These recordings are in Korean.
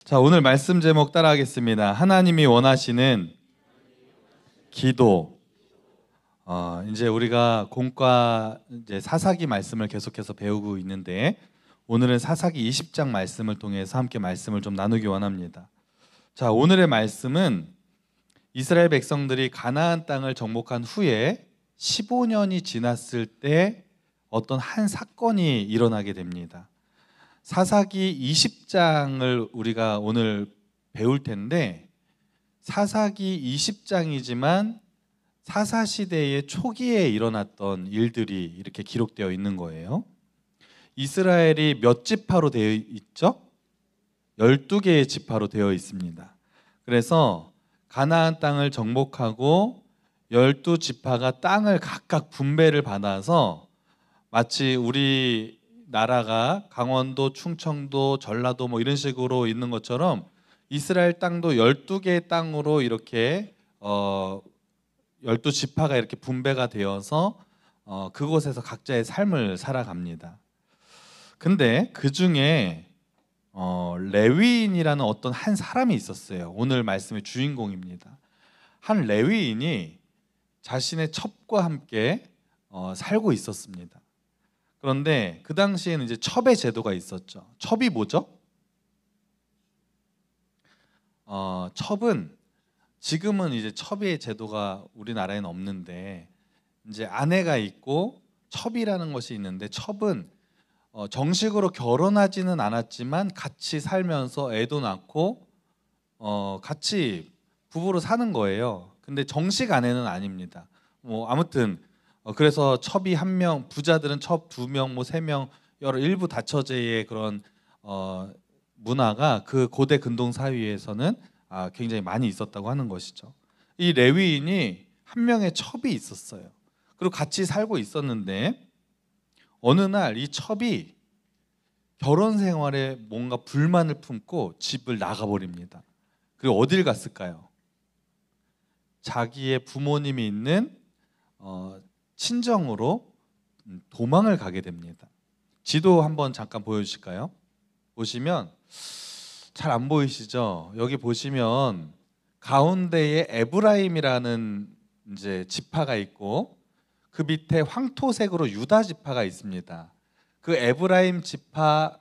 자, 오늘 말씀 제목 따라하겠습니다. 하나님이 원하시는 기도. 이제 우리가 공과 이제 사사기 말씀을 계속해서 배우고 있는데 오늘은 사사기 20장 말씀을 통해서 함께 말씀을 좀 나누기 원합니다. 자, 오늘의 말씀은 이스라엘 백성들이 가나안 땅을 정복한 후에 15년이 지났을 때 어떤 한 사건이 일어나게 됩니다. 사사기 20장을 우리가 오늘 배울 텐데 사사기 20장이지만 사사시대의 초기에 일어났던 일들이 이렇게 기록되어 있는 거예요. 이스라엘이 몇 지파로 되어 있죠? 12개의 지파로 되어 있습니다. 그래서 가나안 땅을 정복하고 12지파가 땅을 각각 분배를 받아서 마치 우리 나라가 강원도, 충청도, 전라도 뭐 이런 식으로 있는 것처럼 이스라엘 땅도 12개의 땅으로 이렇게 12지파가 이렇게 분배가 되어서 그곳에서 각자의 삶을 살아갑니다. 근데 그 중에 레위인이라는 어떤 한 사람이 있었어요. 오늘 말씀의 주인공입니다. 한 레위인이 자신의 첩과 함께 살고 있었습니다. 그런데 그 당시에는 이제 첩의 제도가 있었죠. 첩이 뭐죠? 첩은 지금은 이제 첩의 제도가 우리나라에는 없는데 이제 아내가 있고 첩이라는 것이 있는데 첩은 정식으로 결혼하지는 않았지만 같이 살면서 애도 낳고 같이 부부로 사는 거예요. 근데 정식 아내는 아닙니다. 뭐 아무튼 그래서 첩이 한 명, 부자들은 첩 2명, 뭐 3명, 여러 일부 다처제의 그런 문화가 그 고대 근동 사회에서는 굉장히 많이 있었다고 하는 것이죠. 이 레위인이 한 명의 첩이 있었어요. 그리고 같이 살고 있었는데 어느 날 이 첩이 결혼 생활에 뭔가 불만을 품고 집을 나가버립니다. 그리고 어딜 갔을까요? 자기의 부모님이 있는 친정으로 도망을 가게 됩니다. 지도 한번 잠깐 보여주실까요? 보시면 잘 안 보이시죠? 여기 보시면 가운데에 에브라임이라는 이제 지파가 있고 그 밑에 황토색으로 유다 지파가 있습니다. 그 에브라임 지파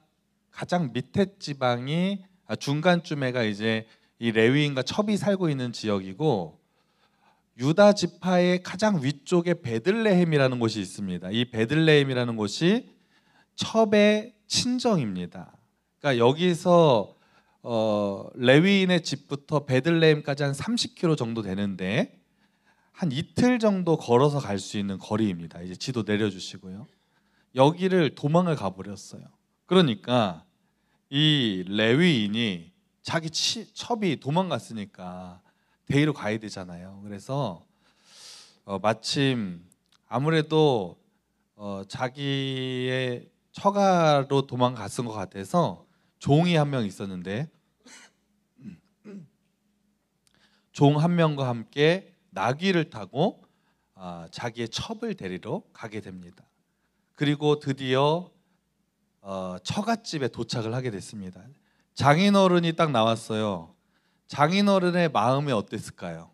가장 밑에 지방이 중간쯤에가 이제 이 레위인과 첩이 살고 있는 지역이고 유다 지파의 가장 위쪽에 베들레헴이라는 곳이 있습니다. 이 베들레헴이라는 곳이 첩의 친정입니다. 그러니까 여기서 레위인의 집부터 베들레헴까지 한 30km 정도 되는데 한 이틀 정도 걸어서 갈 수 있는 거리입니다. 이제 지도 내려주시고요. 여기를 도망을 가버렸어요. 그러니까 이 레위인이 자기 첩이 도망갔으니까 데리러 가야 되잖아요. 그래서 마침 아무래도 자기의 처가로 도망갔은 것 같아서 종이 한 명 있었는데 종 한 명과 함께 나귀를 타고 자기의 첩을 데리러 가게 됩니다. 그리고 드디어 처갓집에 도착을 하게 됐습니다. 장인어른이 딱 나왔어요. 장인어른의 마음이 어땠을까요?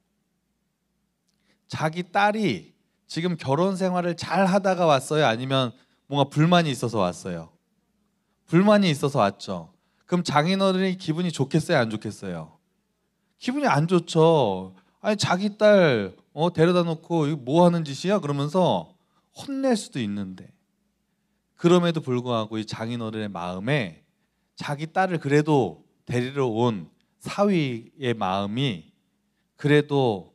자기 딸이 지금 결혼 생활을 잘 하다가 왔어요? 아니면 뭔가 불만이 있어서 왔어요? 불만이 있어서 왔죠. 그럼 장인어른이 기분이 좋겠어요? 안 좋겠어요? 기분이 안 좋죠. 아니 자기 딸 데려다 놓고 이거 뭐 하는 짓이야? 그러면서 혼낼 수도 있는데 그럼에도 불구하고 이 장인어른의 마음에 자기 딸을 그래도 데리러 온 사위의 마음이 그래도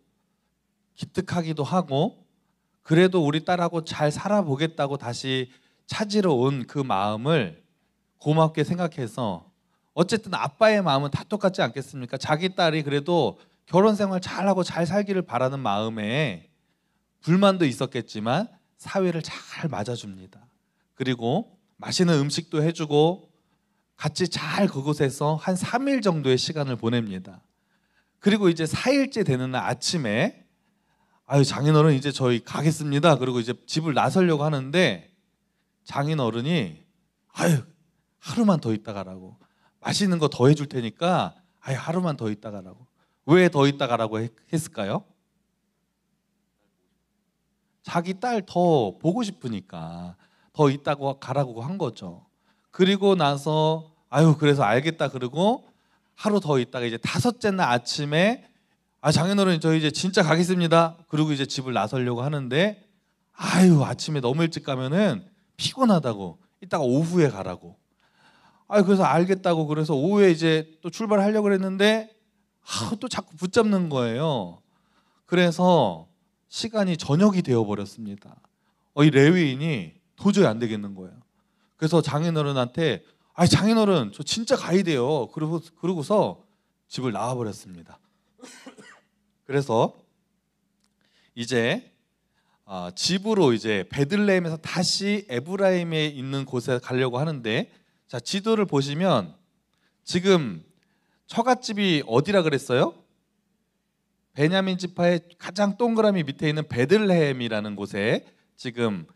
기특하기도 하고 그래도 우리 딸하고 잘 살아보겠다고 다시 찾으러 온 그 마음을 고맙게 생각해서 어쨌든 아빠의 마음은 다 똑같지 않겠습니까? 자기 딸이 그래도 결혼 생활 잘하고 잘 살기를 바라는 마음에 불만도 있었겠지만 사위를 잘 맞아줍니다. 그리고 맛있는 음식도 해주고 같이 잘 그곳에서 한 3일 정도의 시간을 보냅니다. 그리고 이제 4일째 되는 날 아침에 장인어른 이제 저희 가겠습니다. 그리고 이제 집을 나서려고 하는데 장인어른이 하루만 더 있다 가라고 맛있는 거 더 해줄 테니까 아예 하루만 더 있다 가라고. 왜 더 있다 가라고 했을까요? 자기 딸 더 보고 싶으니까 더 있다고 가라고 한 거죠. 그리고 나서 아유 그래서 알겠다 그러고 하루 더 있다가 이제 다섯째 날 아침에 장인어른 저 이제 진짜 가겠습니다. 그리고 이제 집을 나서려고 하는데 아유 아침에 너무 일찍 가면은 피곤하다고 이따가 오후에 가라고. 그래서 알겠다고 그래서 오후에 이제 또 출발하려고 그랬는데 또 자꾸 붙잡는 거예요. 그래서 시간이 저녁이 되어버렸습니다. 이 레위인이 도저히 안 되겠는 거예요. 그래서 장인어른한테 장인어른 저 진짜 가야 돼요. 그러고서 집을 나와버렸습니다. 그래서 이제 집으로 이제 베들레헴에서 다시 에브라임에 있는 곳에 가려고 하는데 자 지도를 보시면 지금 처갓집이 어디라 그랬어요? 베냐민 지파의 가장 동그라미 밑에 있는 베들레헴이라는 곳에 지금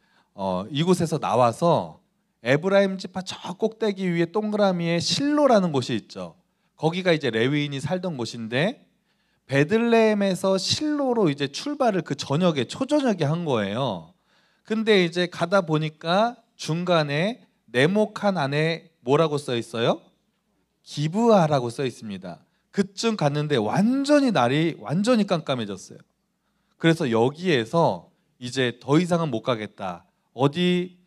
이곳에서 나와서 에브라임 지파 저 꼭대기 위에 동그라미에 실로라는 곳이 있죠. 거기가 이제 레위인이 살던 곳인데 베들레헴에서 실로로 이제 출발을 그 저녁에 초저녁에 한 거예요. 근데 이제 가다 보니까 중간에 네모칸 안에 뭐라고 써 있어요? 기브아라고 써 있습니다. 그쯤 갔는데 날이 완전히 깜깜해졌어요. 그래서 여기에서 이제 더 이상은 못 가겠다. 어디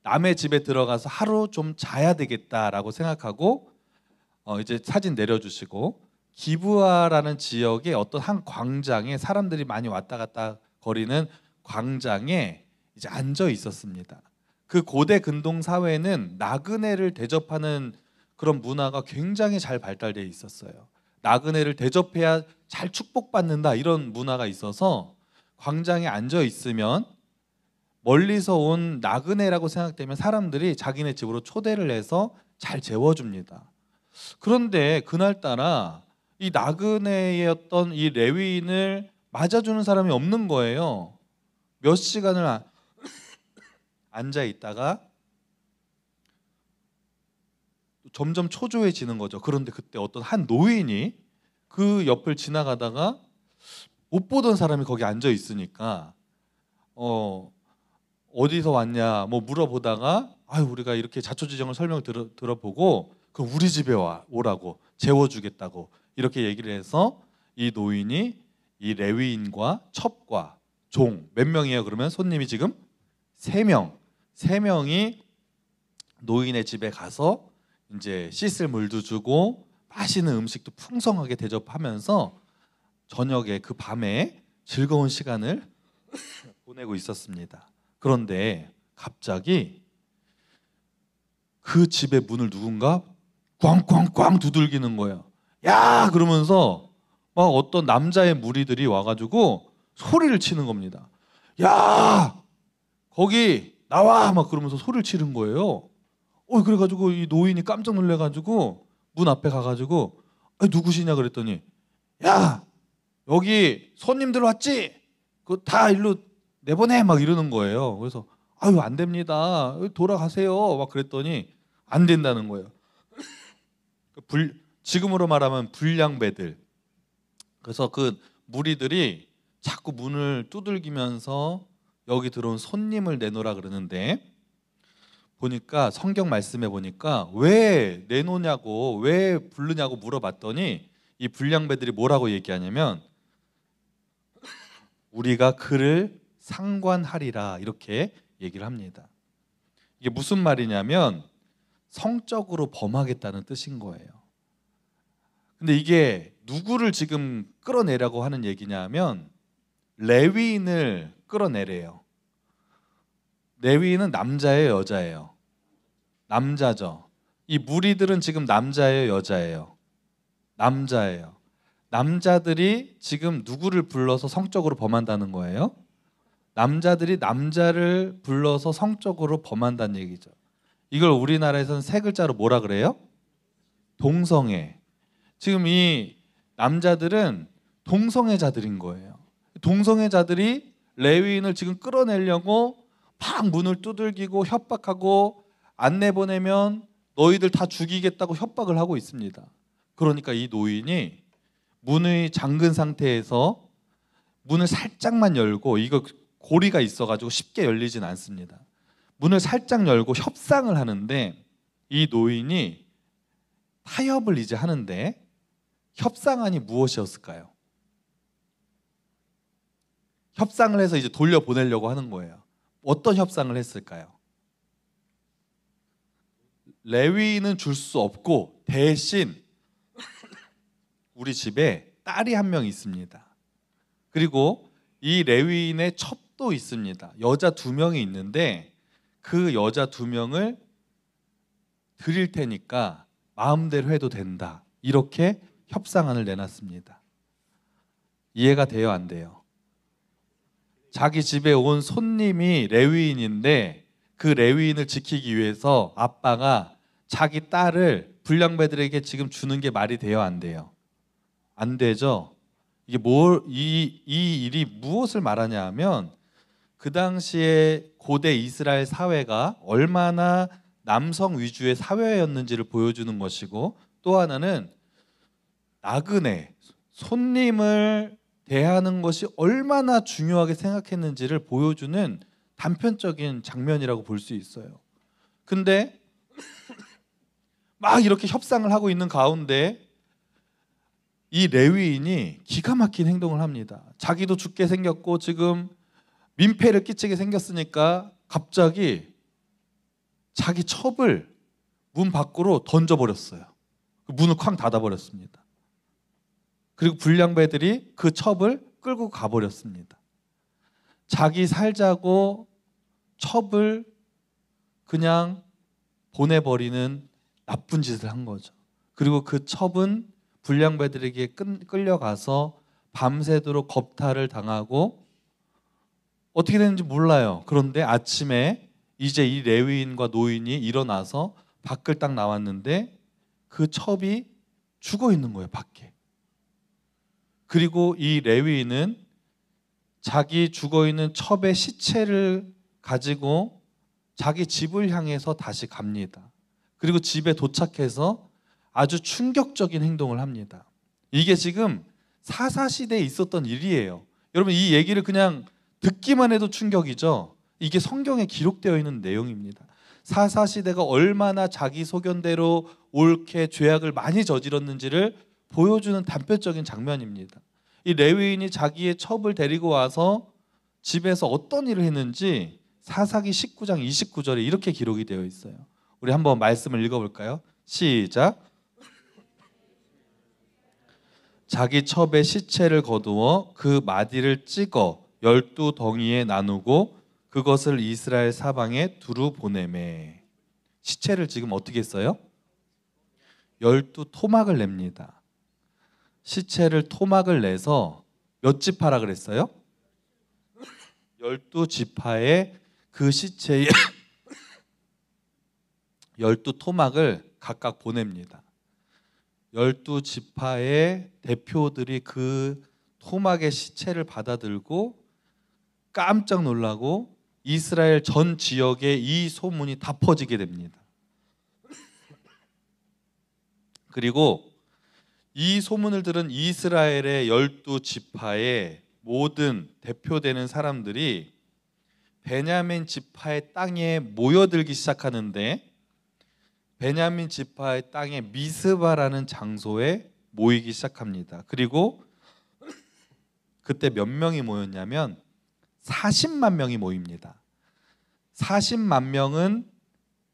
남의 집에 들어가서 하루 좀 자야 되겠다라고 생각하고 이제 사진 내려주시고 기브아라는 지역의 어떤 한 광장에 사람들이 많이 왔다 갔다 거리는 광장에 이제 앉아 있었습니다. 그 고대 근동 사회는 나그네를 대접하는 그런 문화가 굉장히 잘 발달되어 있었어요. 나그네를 대접해야 잘 축복받는다 이런 문화가 있어서 광장에 앉아 있으면 멀리서 온 나그네라고 생각되면 사람들이 자기네 집으로 초대를 해서 잘 재워줍니다. 그런데 그날따라 이 나그네였던 이 레위인을 맞아주는 사람이 없는 거예요. 몇 시간을 앉아 있다가 점점 초조해지는 거죠. 그런데 그때 어떤 한 노인이 그 옆을 지나가다가 못 보던 사람이 거기 앉아 있으니까 어디서 왔냐 뭐 물어보다가 우리가 이렇게 자초지종을 설명 들어보고 그 우리 집에 오라고 재워주겠다고 이렇게 얘기를 해서 이 노인이 이 레위인과 첩과 종 몇 명이에요? 그러면 손님이 지금 3명. 3명이 노인의 집에 가서 이제 씻을 물도 주고 맛있는 음식도 풍성하게 대접하면서 저녁에 그 밤에 즐거운 시간을 보내고 있었습니다. 그런데 갑자기 그 집의 문을 누군가 꽝꽝꽝 두들기는 거예요. 야! 그러면서 막 어떤 남자의 무리들이 와가지고 소리를 치는 겁니다. 야! 거기 나와! 막 그러면서 소리를 치는 거예요. 그래가지고 이 노인이 깜짝 놀래가지고 문 앞에 가가지고 누구시냐 그랬더니 야! 여기 손님들 왔지? 그거 다 일로 내보내! 막 이러는 거예요. 그래서 안 됩니다. 돌아가세요. 막 그랬더니 안 된다는 거예요. 지금으로 말하면 불량배들. 그래서 그 무리들이 자꾸 문을 두들기면서 여기 들어온 손님을 내놓으라 그러는데 보니까 성경 말씀에 보니까 왜 내놓냐고 왜 부르냐고 물어봤더니 이 불량배들이 뭐라고 얘기하냐면 우리가 그를 상관하리라 이렇게 얘기를 합니다. 이게 무슨 말이냐면 성적으로 범하겠다는 뜻인 거예요. 근데 이게 누구를 지금 끌어내려고 하는 얘기냐면 레위인을 끌어내래요. 레위인은 남자예요, 여자예요? 남자죠. 이 무리들은 지금 남자예요, 여자예요? 남자예요. 남자들이 지금 누구를 불러서 성적으로 범한다는 거예요? 남자들이 남자를 불러서 성적으로 범한다는 얘기죠. 이걸 우리나라에서는 3글자로 뭐라 그래요? 동성애. 지금 이 남자들은 동성애자들인 거예요. 동성애자들이 레위인을 지금 끌어내려고 막 문을 두들기고 협박하고 안 내보내면 너희들 다 죽이겠다고 협박을 하고 있습니다. 그러니까 이 노인이 문이 잠근 상태에서 문을 살짝만 열고, 이거 고리가 있어가지고 쉽게 열리진 않습니다. 문을 살짝 열고 협상을 하는데, 이 노인이 타협을 이제 하는데 협상안이 무엇이었을까요? 협상을 해서 이제 돌려보내려고 하는 거예요. 어떤 협상을 했을까요? 레위인은 줄 수 없고 대신 우리 집에 딸이 한 명 있습니다. 그리고 이 레위인의 첩도 있습니다. 여자 2명이 있는데 그 여자 2명을 드릴 테니까 마음대로 해도 된다. 이렇게 협상안을 내놨습니다. 이해가 돼요, 안 돼요? 자기 집에 온 손님이 레위인인데 그 레위인을 지키기 위해서 아빠가 자기 딸을 불량배들에게 지금 주는 게 말이 돼요, 안 돼요? 안 되죠. 이게 이 일이 무엇을 말하냐 하면, 그 당시에 고대 이스라엘 사회가 얼마나 남성 위주의 사회였는지를 보여주는 것이고, 또 하나는 나그네, 손님을 대하는 것이 얼마나 중요하게 생각했는지를 보여주는 단편적인 장면이라고 볼 수 있어요. 근데 막 이렇게 협상을 하고 있는 가운데 이 레위인이 기가 막힌 행동을 합니다. 자기도 죽게 생겼고 지금 민폐를 끼치게 생겼으니까 갑자기 자기 첩을 문 밖으로 던져버렸어요. 문을 쾅 닫아버렸습니다. 그리고 불량배들이 그 첩을 끌고 가버렸습니다. 자기 살자고 첩을 그냥 보내버리는 나쁜 짓을 한 거죠. 그리고 그 첩은 불량배들에게 끌려가서 밤새도록 겁탈을 당하고 어떻게 되는지 몰라요. 그런데 아침에 이제 이 레위인과 노인이 일어나서 밖을 딱 나왔는데 그 첩이 죽어 있는 거예요, 밖에. 그리고 이 레위인은 자기 죽어 있는 첩의 시체를 가지고 자기 집을 향해서 다시 갑니다. 그리고 집에 도착해서 아주 충격적인 행동을 합니다. 이게 지금 사사시대에 있었던 일이에요. 여러분, 이 얘기를 그냥 듣기만 해도 충격이죠. 이게 성경에 기록되어 있는 내용입니다. 사사시대가 얼마나 자기 소견대로 옳게 죄악을 많이 저질렀는지를 보여주는 단편적인 장면입니다. 이 레위인이 자기의 첩을 데리고 와서 집에서 어떤 일을 했는지 사사기 19장 29절에 이렇게 기록이 되어 있어요. 우리 한번 말씀을 읽어볼까요? 시작. 자기 첩의 시체를 거두어 그 마디를 찍어 12덩이에 나누고 그것을 이스라엘 사방에 두루 보내매. 시체를 지금 어떻게 했어요? 12토막을 냅니다. 시체를 토막을 내서 몇 지파라 그랬어요? 12지파에 그 시체에 12토막을 각각 보냅니다. 12지파의 대표들이 그 토막의 시체를 받아들고 깜짝 놀라고 이스라엘 전 지역에 이 소문이 다 퍼지게 됩니다. 그리고 이 소문을 들은 이스라엘의 12지파의 모든 대표되는 사람들이 베냐민 지파의 땅에 모여들기 시작하는데, 베냐민 지파의 땅에 미스바라는 장소에 모이기 시작합니다. 그리고 그때 몇 명이 모였냐면 40만 명이 모입니다. 40만 명은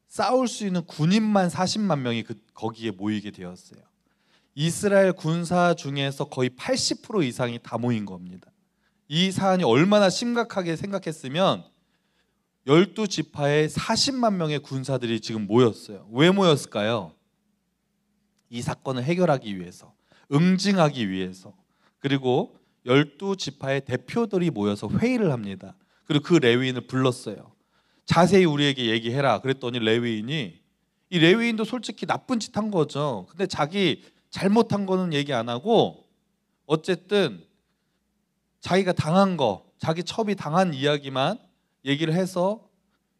싸울 수 있는 군인만 40만 명이 거기에 모이게 되었어요. 이스라엘 군사 중에서 거의 80% 이상이 다 모인 겁니다. 이 사안이 얼마나 심각하게 생각했으면 12지파에 40만 명의 군사들이 지금 모였어요. 왜 모였을까요? 이 사건을 해결하기 위해서, 응징하기 위해서. 그리고 12지파의 대표들이 모여서 회의를 합니다. 그리고 그 레위인을 불렀어요. 자세히 우리에게 얘기해라. 그랬더니 이 레위인도 솔직히 나쁜 짓 한 거죠. 근데 자기 잘못한 거는 얘기 안 하고 어쨌든 자기가 당한 거, 자기 첩이 당한 이야기만 얘기를 해서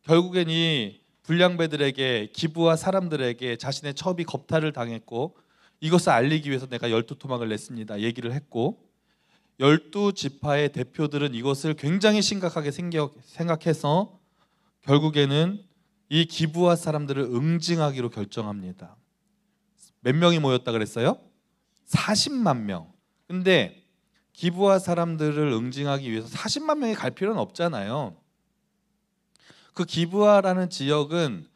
결국엔 이 불량배들에게 기브와 사람들에게 자신의 첩이 겁탈을 당했고 이것을 알리기 위해서 내가 12토막을 냈습니다. 얘기를 했고 12지파의 대표들은 이것을 굉장히 심각하게 생각해서 결국에는 이 기브와 사람들을 응징하기로 결정합니다. 몇 명이 모였다 그랬어요? 40만 명. 근데 기브와 사람들을 응징하기 위해서 40만 명이 갈 필요는 없잖아요. 그 기브아라는 지역은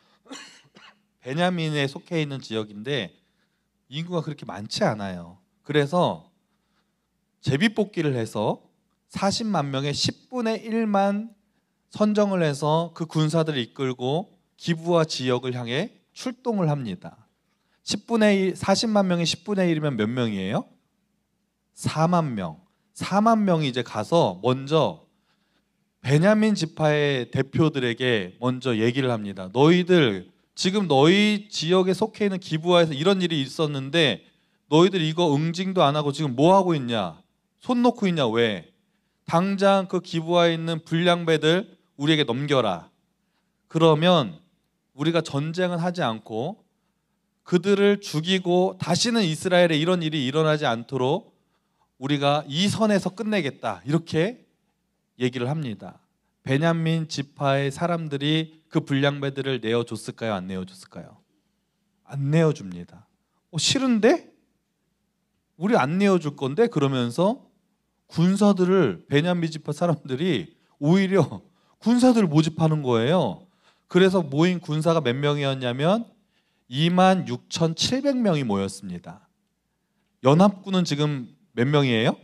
베냐민에 속해 있는 지역인데 인구가 그렇게 많지 않아요. 그래서 제비뽑기를 해서 40만 명의 10분의 1만 선정을 해서 그 군사들을 이끌고 기브아 지역을 향해 출동을 합니다. 40만 명이 10분의 1이면 몇 명이에요? 4만 명. 4만 명이 이제 가서 먼저 베냐민 지파의 대표들에게 먼저 얘기를 합니다. 너희들 지금 너희 지역에 속해 있는 기브아에서 이런 일이 있었는데 너희들 이거 응징도 안 하고 지금 뭐 하고 있냐? 손 놓고 있냐? 왜? 당장 그 기브아에 있는 불량배들 우리에게 넘겨라. 그러면 우리가 전쟁은 하지 않고 그들을 죽이고 다시는 이스라엘에 이런 일이 일어나지 않도록 우리가 이 선에서 끝내겠다. 이렇게 얘기를 합니다. 베냐민 지파의 사람들이 그 불량배들을 내어줬을까요? 안 내어줬을까요? 안 내어줍니다. 싫은데? 우리 안 내어줄 건데? 그러면서 군사들을 베냐민 지파 사람들이 오히려 군사들을 모집하는 거예요. 그래서 모인 군사가 몇 명이었냐면 26,700명이 모였습니다. 연합군은 지금 몇 명이에요?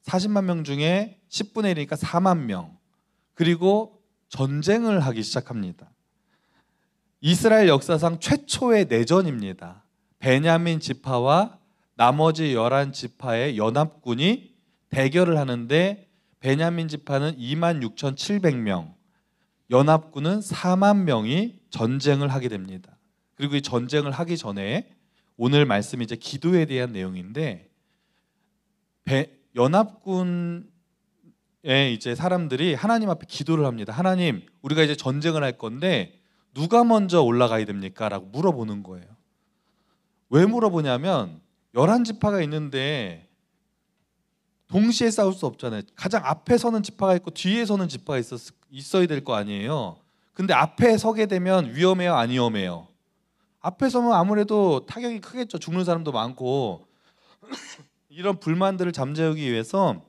40만 명 중에 10분의 1이니까 4만 명. 그리고 전쟁을 하기 시작합니다. 이스라엘 역사상 최초의 내전입니다. 베냐민 지파와 나머지 11지파의 연합군이 대결을 하는데 베냐민 지파는 26,700명, 연합군은 4만 명이 전쟁을 하게 됩니다. 그리고 이 전쟁을 하기 전에 오늘 말씀이 이제 기도에 대한 내용인데 연합군의 이제 사람들이 하나님 앞에 기도를 합니다. 하나님, 우리가 이제 전쟁을 할 건데 누가 먼저 올라가야 됩니까? 라고 물어보는 거예요. 왜 물어보냐면 11지파가 있는데 동시에 싸울 수 없잖아요. 가장 앞에 서는 지파가 있고 뒤에 서는 지파가 있어야 될 거 아니에요. 근데 앞에 서게 되면 위험해요? 안 위험해요? 앞에 서면 아무래도 타격이 크겠죠. 죽는 사람도 많고. 이런 불만들을 잠재우기 위해서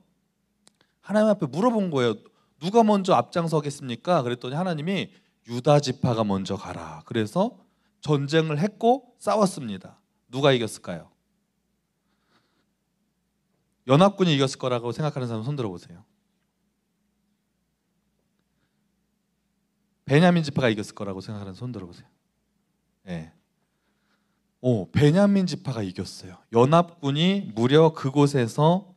하나님 앞에 물어본 거예요. 누가 먼저 앞장서겠습니까? 그랬더니 하나님이 유다 지파가 먼저 가라. 그래서 전쟁을 했고 싸웠습니다. 누가 이겼을까요? 연합군이 이겼을 거라고 생각하는 사람 손 들어보세요. 베냐민 지파가 이겼을 거라고 생각하는 손 들어보세요. 네. 베냐민 지파가 이겼어요. 연합군이 무려 그곳에서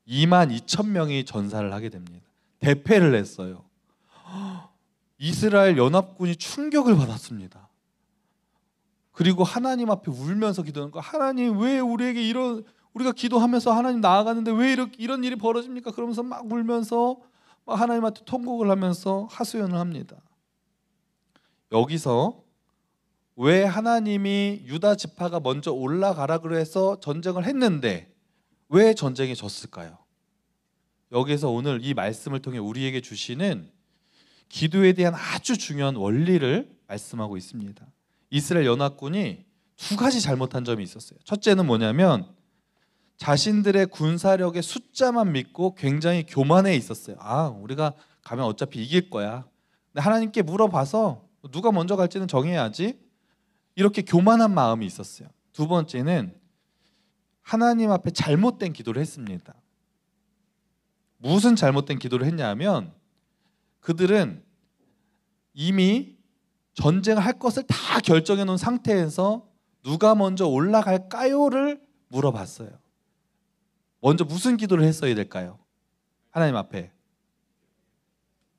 22,000명이 전사를 하게 됩니다. 대패를 했어요. 이스라엘 연합군이 충격을 받았습니다. 그리고 하나님 앞에 울면서 기도하는 거. 하나님, 왜 우리에게 우리가 기도하면서 하나님 나아가는데 왜 이런 일이 벌어집니까? 그러면서 막 울면서 막 하나님한테 통곡을 하면서 하소연을 합니다. 여기서 왜 하나님이 유다 지파가 먼저 올라가라 그래서 전쟁을 했는데 왜 전쟁에 졌을까요? 여기서 오늘 이 말씀을 통해 우리에게 주시는 기도에 대한 아주 중요한 원리를 말씀하고 있습니다. 이스라엘 연합군이 두 가지 잘못한 점이 있었어요. 첫째는 뭐냐면 자신들의 군사력의 숫자만 믿고 굉장히 교만해 있었어요. 우리가 가면 어차피 이길 거야. 근데 하나님께 물어봐서 누가 먼저 갈지는 정해야지. 이렇게 교만한 마음이 있었어요. 두 번째는 하나님 앞에 잘못된 기도를 했습니다. 무슨 잘못된 기도를 했냐면 그들은 이미 전쟁을 할 것을 다 결정해 놓은 상태에서 누가 먼저 올라갈까요를 물어봤어요. 먼저 무슨 기도를 했어야 될까요? 하나님 앞에.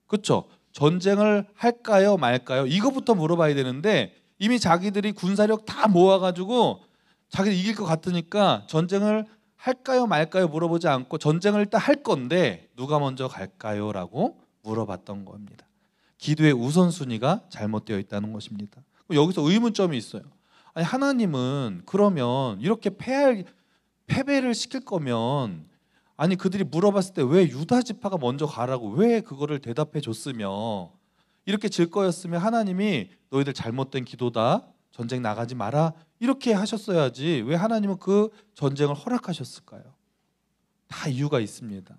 그렇죠? 전쟁을 할까요 말까요? 이거부터 물어봐야 되는데 이미 자기들이 군사력 다 모아가지고 자기들 이길 것 같으니까 전쟁을 할까요 말까요 물어보지 않고 전쟁을 일단 할 건데 누가 먼저 갈까요? 라고 물어봤던 겁니다. 기도의 우선순위가 잘못되어 있다는 것입니다. 여기서 의문점이 있어요. 아니 하나님은 그러면 이렇게 패배를 시킬 거면 아니 그들이 물어봤을 때 왜 유다 지파가 먼저 가라고 왜 그거를 대답해 줬으며 이렇게 질 거였으면 하나님이 너희들 잘못된 기도다 전쟁 나가지 마라 이렇게 하셨어야지 왜 하나님은 그 전쟁을 허락하셨을까요? 다 이유가 있습니다.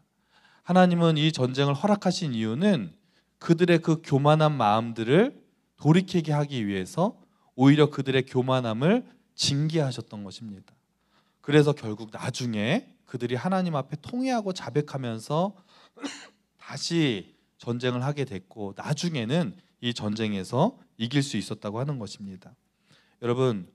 하나님은 이 전쟁을 허락하신 이유는 그들의 그 교만한 마음들을 돌이키게 하기 위해서 오히려 그들의 교만함을 징계하셨던 것입니다. 그래서 결국 나중에 그들이 하나님 앞에 통회하고 자백하면서 다시 전쟁을 하게 됐고 나중에는 이 전쟁에서 이길 수 있었다고 하는 것입니다. 여러분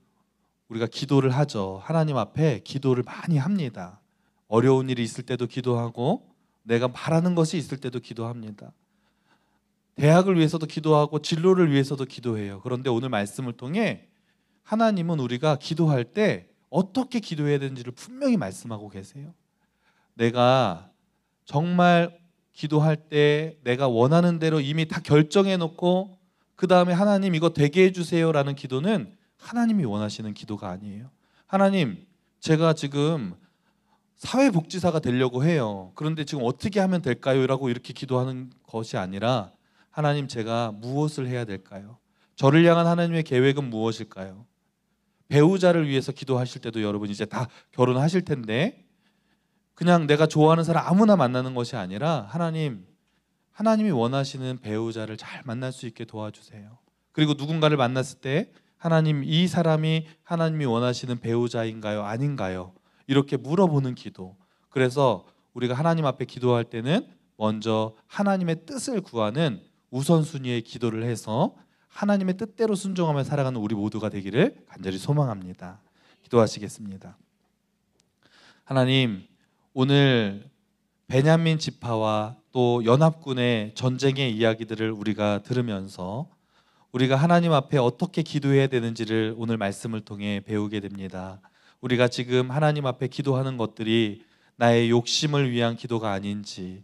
우리가 기도를 하죠. 하나님 앞에 기도를 많이 합니다. 어려운 일이 있을 때도 기도하고 내가 바라는 것이 있을 때도 기도합니다. 대학을 위해서도 기도하고 진로를 위해서도 기도해요. 그런데 오늘 말씀을 통해 하나님은 우리가 기도할 때 어떻게 기도해야 되는지를 분명히 말씀하고 계세요. 내가 정말 기도할 때 내가 원하는 대로 이미 다 결정해 놓고 그 다음에 하나님 이거 되게 해주세요 라는 기도는 하나님이 원하시는 기도가 아니에요. 하나님 제가 지금 사회복지사가 되려고 해요. 그런데 지금 어떻게 하면 될까요? 라고 이렇게 기도하는 것이 아니라 하나님 제가 무엇을 해야 될까요? 저를 향한 하나님의 계획은 무엇일까요? 배우자를 위해서 기도하실 때도 여러분 이제 다 결혼하실 텐데 그냥 내가 좋아하는 사람 아무나 만나는 것이 아니라 하나님이 원하시는 배우자를 잘 만날 수 있게 도와주세요. 그리고 누군가를 만났을 때 하나님 이 사람이 하나님이 원하시는 배우자인가요? 아닌가요? 이렇게 물어보는 기도. 그래서 우리가 하나님 앞에 기도할 때는 먼저 하나님의 뜻을 구하는 우선순위의 기도를 해서 하나님의 뜻대로 순종하며 살아가는 우리 모두가 되기를 간절히 소망합니다. 기도하시겠습니다. 하나님 오늘 베냐민 지파와 또 연합군의 전쟁의 이야기들을 우리가 들으면서 우리가 하나님 앞에 어떻게 기도해야 되는지를 오늘 말씀을 통해 배우게 됩니다. 우리가 지금 하나님 앞에 기도하는 것들이 나의 욕심을 위한 기도가 아닌지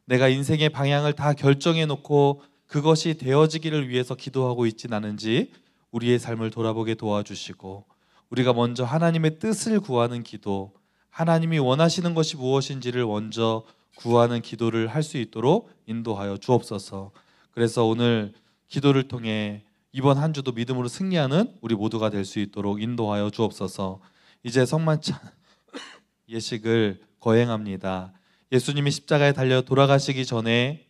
내가 인생의 방향을 다 결정해 놓고 그것이 되어지기를 위해서 기도하고 있진 않은지 우리의 삶을 돌아보게 도와주시고 우리가 먼저 하나님의 뜻을 구하는 기도 하나님이 원하시는 것이 무엇인지를 먼저 구하는 기도를 할 수 있도록 인도하여 주옵소서. 그래서 오늘 기도를 통해 이번 한 주도 믿음으로 승리하는 우리 모두가 될 수 있도록 인도하여 주옵소서. 이제 성만찬 예식을 거행합니다. 예수님이 십자가에 달려 돌아가시기 전에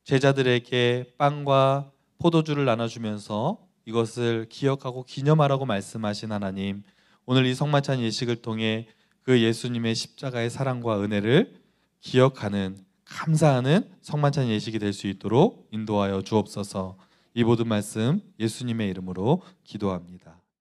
제자들에게 빵과 포도주를 나눠주면서 이것을 기억하고 기념하라고 말씀하신 하나님, 오늘 이 성만찬 예식을 통해 그 예수님의 십자가의 사랑과 은혜를 기억하는 감사하는 성만찬 예식이 될 수 있도록 인도하여 주옵소서. 이 모든 말씀 예수님의 이름으로 기도합니다.